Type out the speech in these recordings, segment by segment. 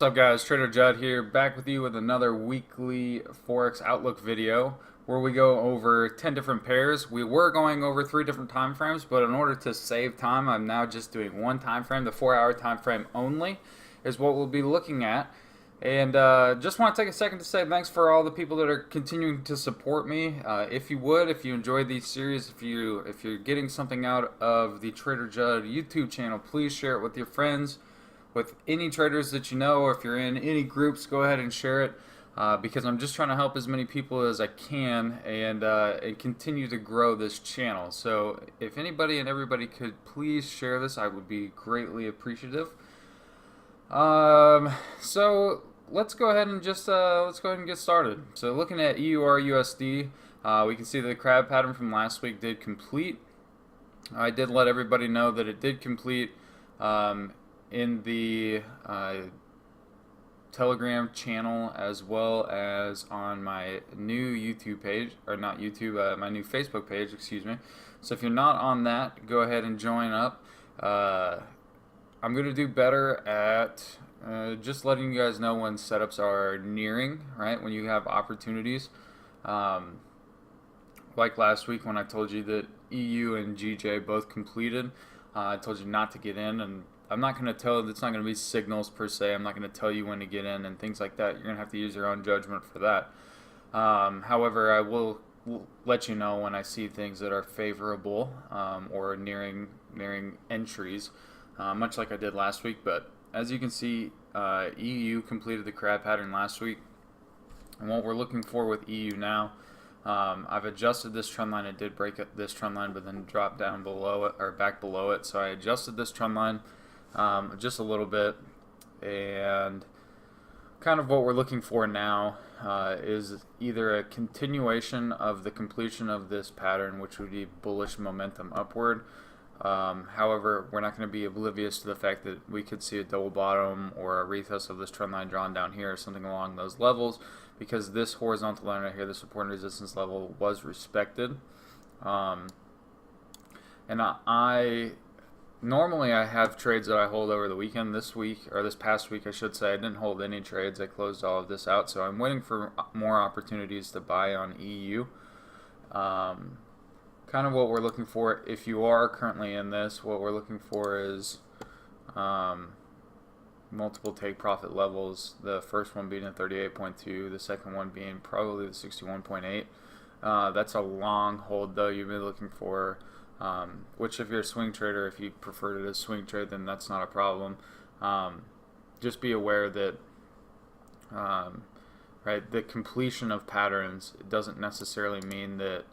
What's up guys, Trader Judd here, back with you with another weekly Forex Outlook video where we go over 10 different pairs. We were going over 3 different time frames, but in order to save time, I'm now just doing one time frame. The 4-hour time frame only is what we'll be looking at. And just want to take a second to say thanks for all the people that are continuing to support me. If you enjoyed these series, if you're getting something out of the Trader Judd YouTube channel, please share it with your friends, with any traders that you know, or if you're in any groups, go ahead and share it, because I'm just trying to help as many people as I can and continue to grow this channel. So if anybody and everybody could please share this, I would be greatly appreciative. So let's go ahead and get started. So looking at EUR/USD, we can see the crab pattern from last week did complete. I did let everybody know that it did complete. In the Telegram channel, as well as on my new YouTube page, or not YouTube, my new Facebook page, excuse me. So if you're not on that, go ahead and join up. I'm going to do better at just letting you guys know when setups are nearing, right, when you have opportunities. Like last week when I told you that EU and GJ both completed, I told you not to get in, and I'm not going to tell, it's not going to be signals per se. I'm not going to tell you when to get in and things like that. You're going to have to use your own judgment for that. However, I will let you know when I see things that are favorable or nearing entries, much like I did last week. But as you can see, EU completed the crab pattern last week. And what we're looking for with EU now, I've adjusted this trend line. It did break this trend line, but then dropped down below it, or back below it. So I adjusted this trend line just a little bit, and kind of what we're looking for now is either a continuation of the completion of this pattern, which would be bullish momentum upward. However, we're not going to be oblivious to the fact that we could see a double bottom or a retest of this trend line drawn down here, or something along those levels, because this horizontal line right here, the support and resistance level, was respected. And normally I have trades that I hold over the weekend. This week, or this past week I should say, I didn't hold any trades. I closed all of this out, so I'm waiting for more opportunities to buy on EU. Kind of what we're looking for, if you are currently in this, what we're looking for is multiple take profit levels. The first one being a 38.2, the second one being probably the 61.8. That's a long hold though. You've been looking for, which if you're a swing trader, if you prefer to swing trade, then that's not a problem. Just be aware that right, the completion of patterns, it doesn't necessarily mean that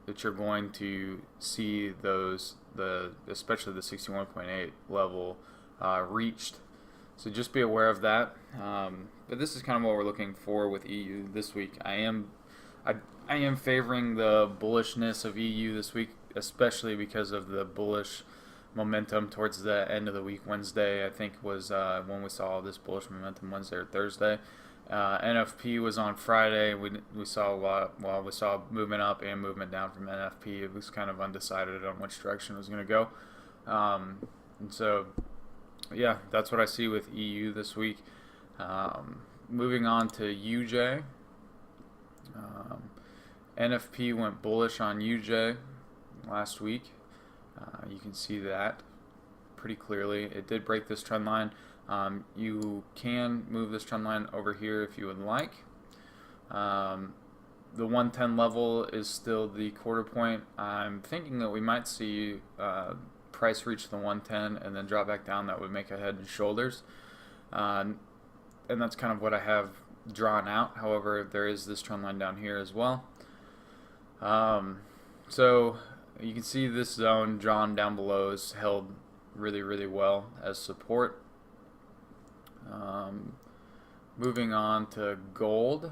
that you're going to see those, especially the 61.8 level reached. So just be aware of that. But this is kind of what we're looking for with EU this week. I am favoring the bullishness of EU this week, especially because of the bullish momentum towards the end of the week. Wednesday, I think, was when we saw this bullish momentum, Wednesday or Thursday. NFP was on Friday. We saw a lot. Well, we saw movement up and movement down from NFP. It was kind of undecided on which direction it was going to go. And so, yeah, that's what I see with EU this week. Moving on to UJ. NFP went bullish on UJ last week. You can see that pretty clearly. It did break this trend line. You can move this trend line over here if you would like. The 110 level is still the quarter point. I'm thinking that we might see price reach the 110 and then drop back down. That would make a head and shoulders. And that's kind of what I have drawn out. However, there is this trend line down here as well. So you can see this zone drawn down below is held really, really well as support. Moving on to gold.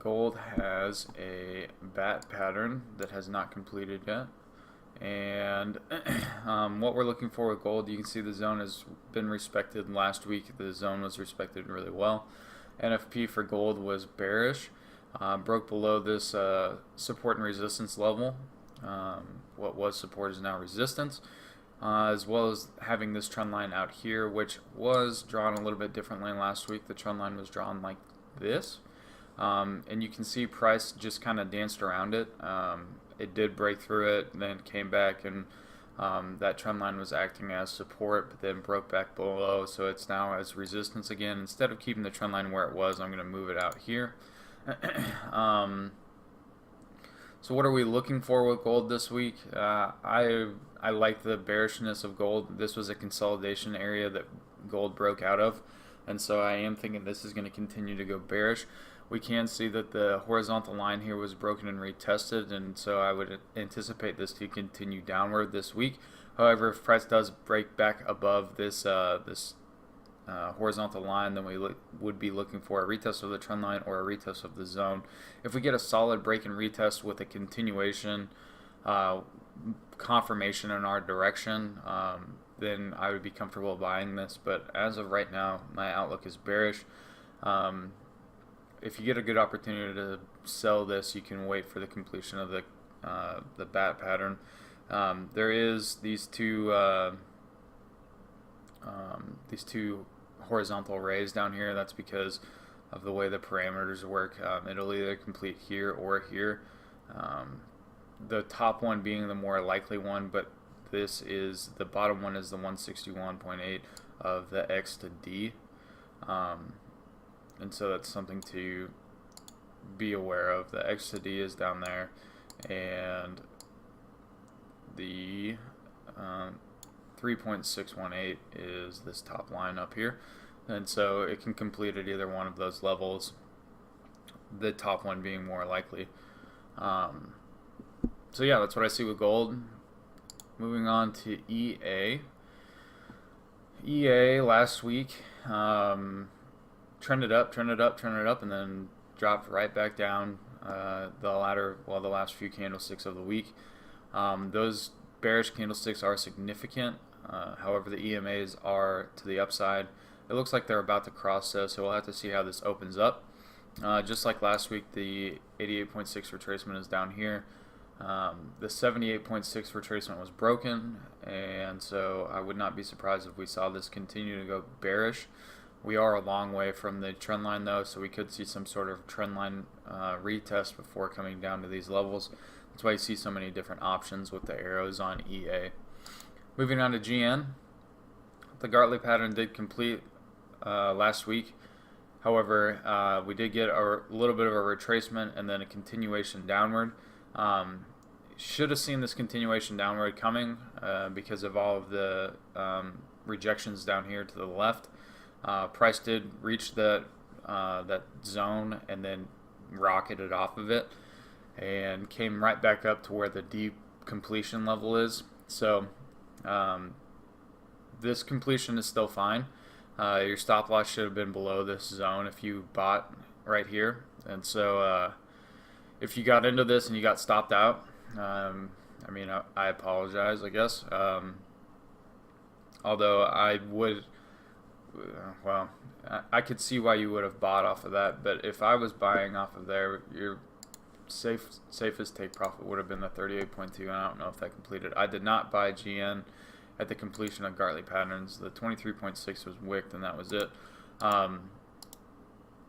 Gold has a bat pattern that has not completed yet. And what we're looking for with gold, you can see the zone has been respected last week. The zone was respected really well. NFP for gold was bearish. Broke below this support and resistance level. What was support is now resistance. as well as having this trend line out here, which was drawn a little bit differently last week. The trend line was drawn like this, and you can see price just kind of danced around it. It did break through it, then came back, and that trend line was acting as support, but then broke back below, so it's now as resistance again. Instead of keeping the trend line where it was, I'm going to move it out here. So what are we looking for with gold this week? I like the bearishness of gold. This was a consolidation area that gold broke out of, and so I am thinking this is going to continue to go bearish. We can see that the horizontal line here was broken and retested, and so I would anticipate this to continue downward this week. However, if price does break back above this horizontal line, then we would be looking for a retest of the trend line or a retest of the zone. If we get a solid break and retest with a continuation confirmation in our direction, then I would be comfortable buying this. But as of right now, my outlook is bearish. If you get a good opportunity to sell this, you can wait for the completion of the bat pattern. There is these two horizontal rays down here. That's because of the way the parameters work. It'll either complete here or here. The top one being the more likely one, but the bottom one is the 161.8 of the X to D. And so that's something to be aware of. The X to D is down there, and the 3.618 is this top line up here, and so it can complete at either one of those levels, the top one being more likely. So yeah, that's what I see with gold. Moving on to EA. EA last week trended up, and then dropped right back down the last few candlesticks of the week. Those bearish candlesticks are significant. However, the EMAs are to the upside. It looks like they're about to cross this, so we'll have to see how this opens up. Just like last week, the 88.6 retracement is down here. The 78.6 retracement was broken, and so I would not be surprised if we saw this continue to go bearish. We are a long way from the trend line though, so we could see some sort of trend line retest before coming down to these levels. That's why you see so many different options with the arrows on EA. Moving on to GN. The Gartley pattern did complete last week. However, we did get a little bit of a retracement and then a continuation downward. Should have seen this continuation downward coming because of all of the rejections down here to the left. Price did reach that zone and then rocketed off of it and came right back up to where the deep completion level is. So this completion is still fine. Your stop loss should have been below this zone if you bought right here. And so if you got into this and you got stopped out, I mean, I apologize, I guess. Although I would, well, I could see why you would have bought off of that. But if I was buying off of there, your safest take profit would have been the 38.2, and I don't know if that completed. I did not buy GN at the completion of Gartley patterns. The 23.6 was wicked, and that was it.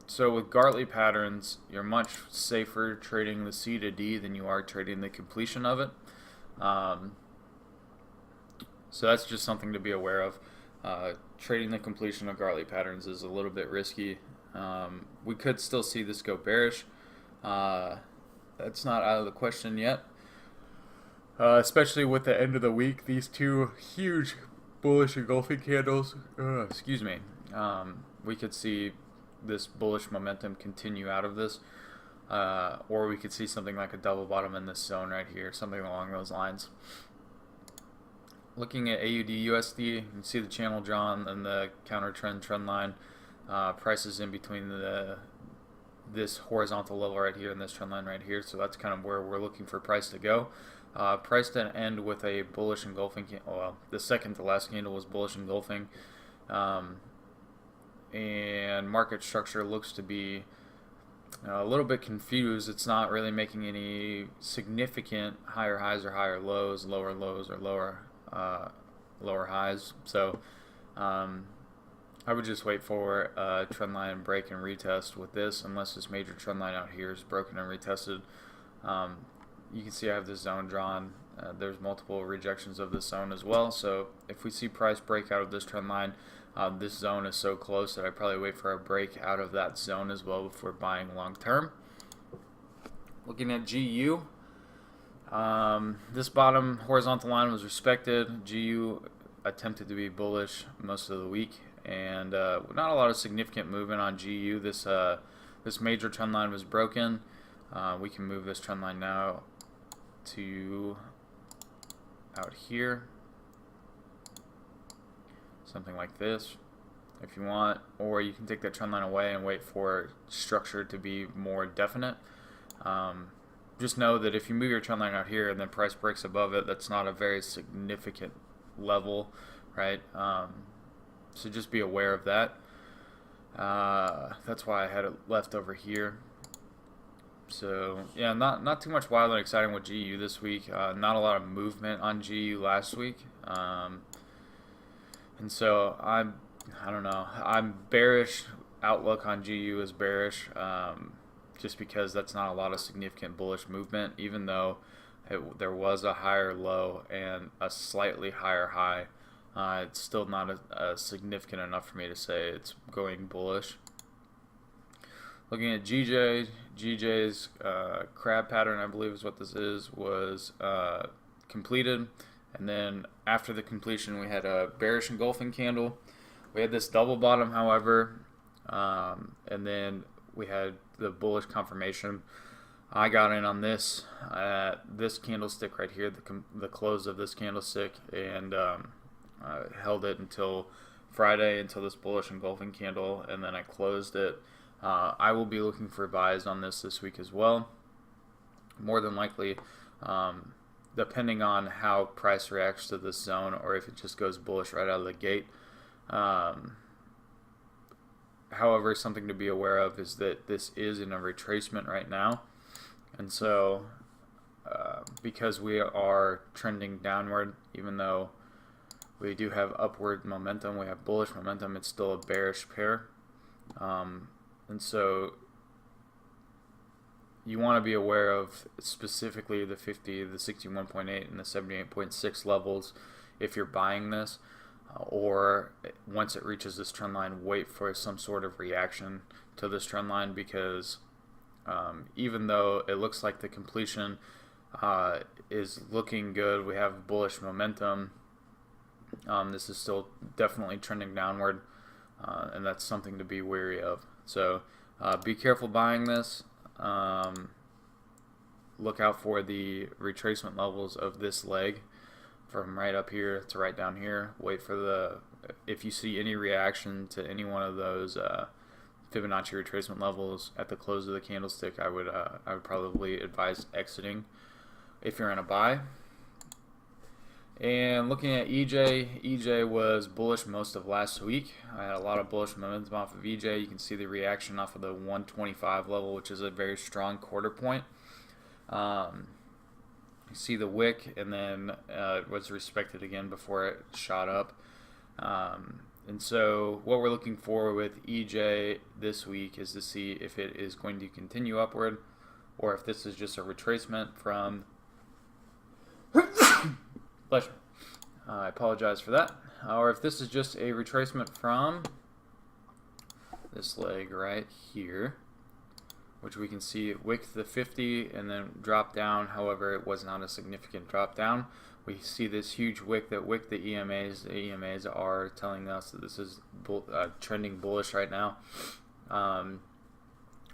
So with Gartley patterns, you're much safer trading the C to D than you are trading the completion of it. So that's just something to be aware of. Trading the completion of Gartley patterns is a little bit risky. We could still see this go bearish. That's not out of the question yet. Especially with the end of the week, these two huge bullish engulfing candles. Excuse me. We could see this bullish momentum continue out of this, or we could see something like a double bottom in this zone right here, something along those lines. Looking at AUD USD, you can see the channel drawn and the counter trend line. Prices in between this horizontal level right here and this trend line right here, so that's kind of where we're looking for price to go. Price to end with a bullish engulfing. Well, the second to last candle was bullish engulfing. And market structure looks to be a little bit confused. It's not really making any significant higher highs or higher lows, lower lows or lower lower highs. So I would just wait for a trend line break and retest with this, unless this major trend line out here is broken and retested. You can see I have this zone drawn. There's multiple rejections of this zone as well. So if we see price break out of this trend line, this zone is so close that I probably wait for a break out of that zone as well before buying long term. Looking at GU, this bottom horizontal line was respected. GU attempted to be bullish most of the week, and not a lot of significant movement on GU. This major trend line was broken. We can move this trend line now to out here, something like this if you want, or you can take that trend line away and wait for structure to be more definite. Just know that if you move your trend line out here and then price breaks above it, that's not a very significant level, right? So just be aware of that. That's why I had it left over here. So yeah, not too much wild and exciting with GU this week. Not a lot of movement on GU last week, and so I don't know. I'm bearish. Outlook on GU is bearish, just because that's not a lot of significant bullish movement. Even though there was a higher low and a slightly higher high, it's still not significant enough for me to say it's going bullish. Looking at GJ's crab pattern, I believe is what this is, was completed. And then after the completion, we had a bearish engulfing candle. We had this double bottom, however, and then we had the bullish confirmation. I got in on this candlestick right here, the close of this candlestick, and held it until Friday, until this bullish engulfing candle, and then I closed it. I will be looking for buys on this week as well. More than likely, depending on how price reacts to this zone, or if it just goes bullish right out of the gate. However, something to be aware of is that this is in a retracement right now. And so, because we are trending downward, even though we do have upward momentum, we have bullish momentum, it's still a bearish pair. And so you want to be aware of specifically the 50, the 61.8, and the 78.6 levels if you're buying this, or once it reaches this trend line, wait for some sort of reaction to this trend line, because even though it looks like the completion is looking good, we have bullish momentum, this is still definitely trending downward, and that's something to be wary of. So be careful buying this. Look out for the retracement levels of this leg from right up here to right down here. Wait for if you see any reaction to any one of those Fibonacci retracement levels at the close of the candlestick, I would probably advise exiting if you're in a buy. And looking at EJ was bullish most of last week. I had a lot of bullish momentum off of EJ. You can see the reaction off of the 125 level, which is a very strong quarter point. You see the wick, and then it was respected again before it shot up. And so what we're looking for with EJ this week is to see if it is going to continue upward, or if this is just a retracement from Pleasure. I apologize for that. Or if this is just a retracement from this leg right here, which we can see it wicked the 50 and then drop down. However, it was not a significant drop down. We see this huge wick that wicked the EMAs. The EMAs are telling us that this is trending bullish right now.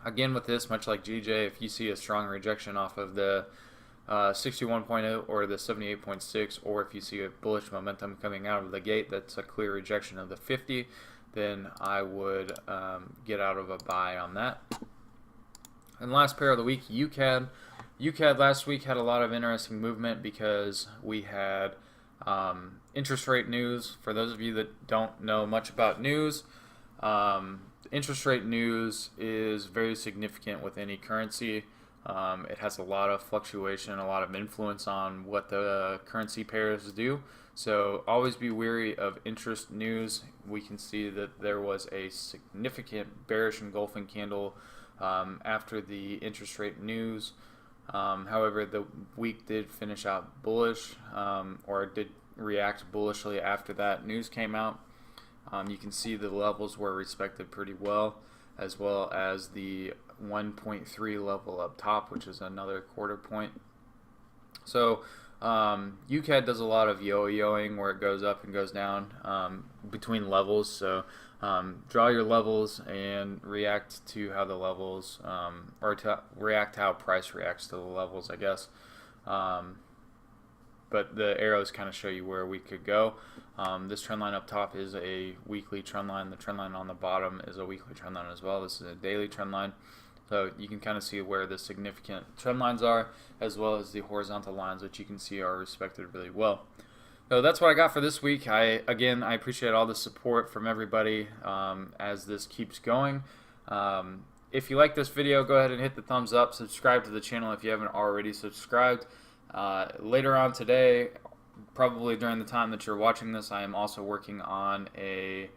Again, with this, much like GJ, if you see a strong rejection off of the 61.0 or the 78.6, or if you see a bullish momentum coming out of the gate that's a clear rejection of the 50, then I would get out of a buy on that. And last pair of the week, UCAD. UCAD last week had a lot of interesting movement because we had interest rate news. For those of you that don't know much about news, interest rate news is very significant with any currency. It has a lot of fluctuation, a lot of influence on what the currency pairs do. So always be wary of interest news. We can see that there was a significant bearish engulfing candle after the interest rate news. However, the week did finish out bullish, or did react bullishly after that news came out. You can see the levels were respected pretty well as the 1.3 level up top, which is another quarter point. So UCAD does a lot of yo-yoing where it goes up and goes down between levels. So draw your levels and react to how the levels, or to react how price reacts to the levels, I guess. But the arrows kind of show you where we could go. This trend line up top is a weekly trend line. The trend line on the bottom is a weekly trend line as well. This is a daily trend line. So you can kind of see where the significant trend lines are, as well as the horizontal lines, which you can see are respected really well. So that's what I got for this week. I appreciate all the support from everybody as this keeps going. If you like this video, go ahead and hit the thumbs up. Subscribe to the channel if you haven't already subscribed. Later on today, probably during the time that you're watching this, I am also working on a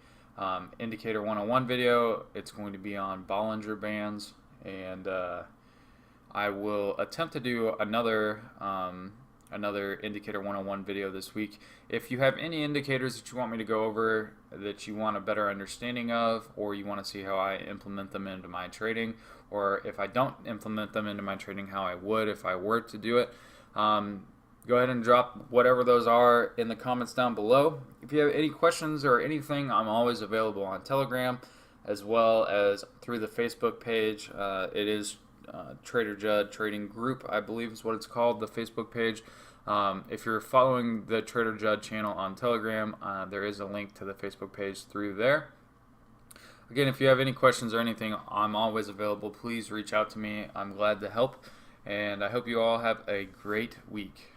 Indicator 101 video. It's going to be on Bollinger Bands, and I will attempt to do another Indicator 101 video this week. If you have any indicators that you want me to go over, that you want a better understanding of, or you want to see how I implement them into my trading, or if I don't implement them into my trading, how I would if I were to do it, go ahead and drop whatever those are in the comments down below. If you have any questions or anything, I'm always available on Telegram, as well as through the Facebook page. It is Trader Judd Trading Group, I believe is what it's called, the Facebook page. If you're following the Trader Judd channel on Telegram, there is a link to the Facebook page through there. Again, if you have any questions or anything, I'm always available. Please reach out to me. I'm glad to help, and I hope you all have a great week.